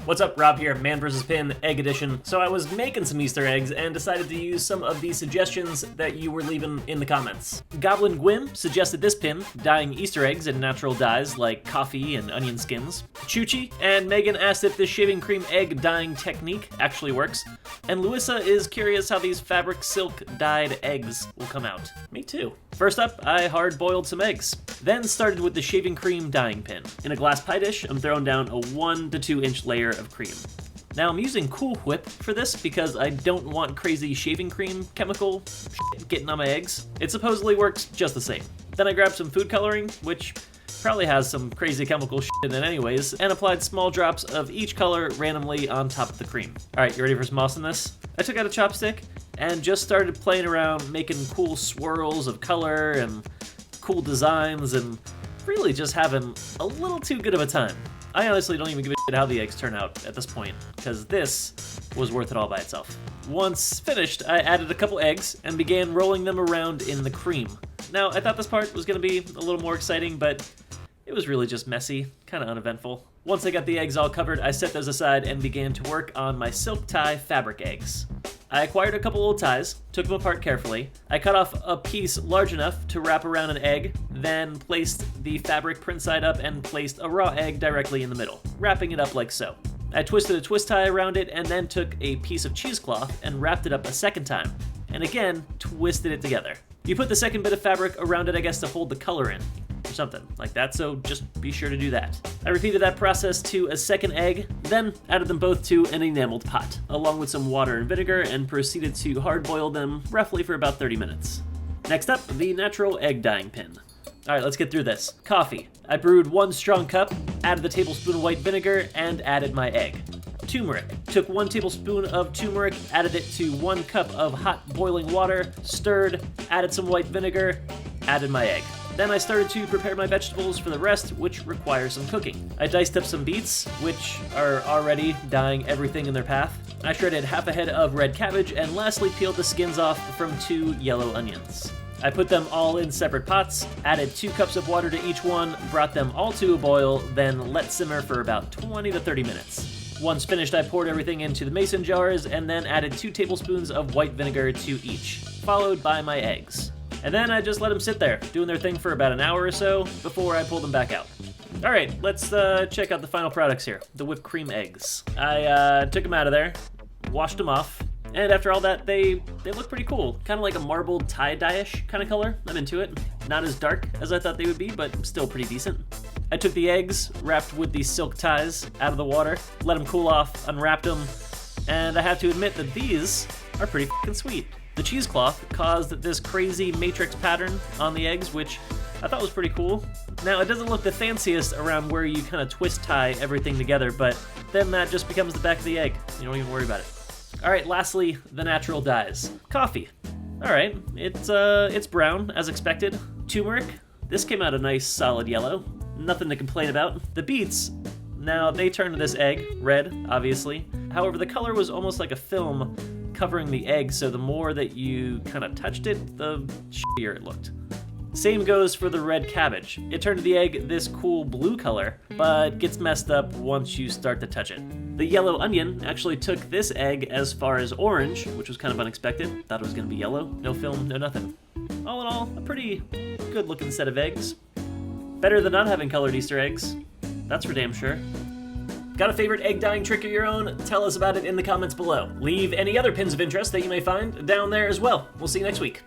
What's up, Rob here, Man vs. Pin, Egg Edition. So I was making some Easter eggs and decided to use some of the suggestions that you were leaving in the comments. Goblin Gwym suggested this pin, dyeing Easter eggs in natural dyes like coffee and onion skins. Chuchi and Megan asked if this shaving cream egg dyeing technique actually works. And Louisa is curious how these fabric silk dyed eggs will come out. Me too. First up, I hard-boiled some eggs. Then started with the shaving cream dyeing pin. In a glass pie dish, I'm throwing down a 1 to 2 inch layer of cream. Now I'm using Cool Whip for this because I don't want crazy shaving cream chemical shit getting on my eggs. It supposedly works just the same. Then I grabbed some food coloring, which probably has some crazy chemical shit in it anyways, and applied small drops of each color randomly on top of the cream. Alright, you ready for some awesomeness? I took out a chopstick and just started playing around making cool swirls of color and cool designs and really just having a little too good of a time. I honestly don't even give a shit how the eggs turn out at this point, because this was worth it all by itself. Once finished, I added a couple eggs and began rolling them around in the cream. Now, I thought this part was going to be a little more exciting, but it was really just messy, kind of uneventful. Once I got the eggs all covered, I set those aside and began to work on my silk tie fabric eggs. I acquired a couple old ties, took them apart carefully. I cut off a piece large enough to wrap around an egg, then placed the fabric print side up and placed a raw egg directly in the middle, wrapping it up like so. I twisted a twist tie around it and then took a piece of cheesecloth and wrapped it up a second time, and again, twisted it together. You put the second bit of fabric around it, I guess, to hold the color in, or something like that, so just be sure to do that. I repeated that process to a second egg, then added them both to an enameled pot, along with some water and vinegar, and proceeded to hard-boil them roughly for about 30 minutes. Next up, the natural egg dyeing pin. Alright, let's get through this. Coffee. I brewed 1 strong cup, added a tablespoon of white vinegar, and added my egg. Turmeric. Took 1 tablespoon of turmeric, added it to 1 cup of hot boiling water, stirred, added some white vinegar, added my egg. Then I started to prepare my vegetables for the rest, which require some cooking. I diced up some beets, which are already dyeing everything in their path. I shredded half a head of red cabbage, and lastly peeled the skins off from 2 yellow onions. I put them all in separate pots, added 2 cups of water to each one, brought them all to a boil, then let simmer for about 20 to 30 minutes. Once finished, I poured everything into the mason jars and then added 2 tablespoons of white vinegar to each, followed by my eggs. And then I just let them sit there, doing their thing for about an hour or so before I pulled them back out. Alright, let's check out the final products here, the whipped cream eggs. I took them out of there, washed them off, and after all that, they look pretty cool. Kind of like a marbled tie-dye-ish kind of color. I'm into it. Not as dark as I thought they would be, but still pretty decent. I took the eggs, wrapped with the silk ties, out of the water, let them cool off, unwrapped them, and I have to admit that these are pretty fucking sweet. The cheesecloth caused this crazy matrix pattern on the eggs, which I thought was pretty cool. Now, it doesn't look the fanciest around where you kind of twist tie everything together, but then that just becomes the back of the egg. You don't even worry about it. Alright, lastly, the natural dyes. Coffee. Alright, it's brown, as expected. Turmeric. This came out a nice solid yellow. Nothing to complain about. The beets, now they turned this egg red, obviously. However, the color was almost like a film covering the egg, so the more that you kind of touched it, the shittier it looked. Same goes for the red cabbage. It turned the egg this cool blue color, but gets messed up once you start to touch it. The yellow onion actually took this egg as far as orange, which was kind of unexpected. Thought it was going to be yellow. No film, no nothing. All in all, a pretty good looking set of eggs. Better than not having colored Easter eggs. That's for damn sure. Got a favorite egg dyeing trick of your own? Tell us about it in the comments below. Leave any other pins of interest that you may find down there as well. We'll see you next week.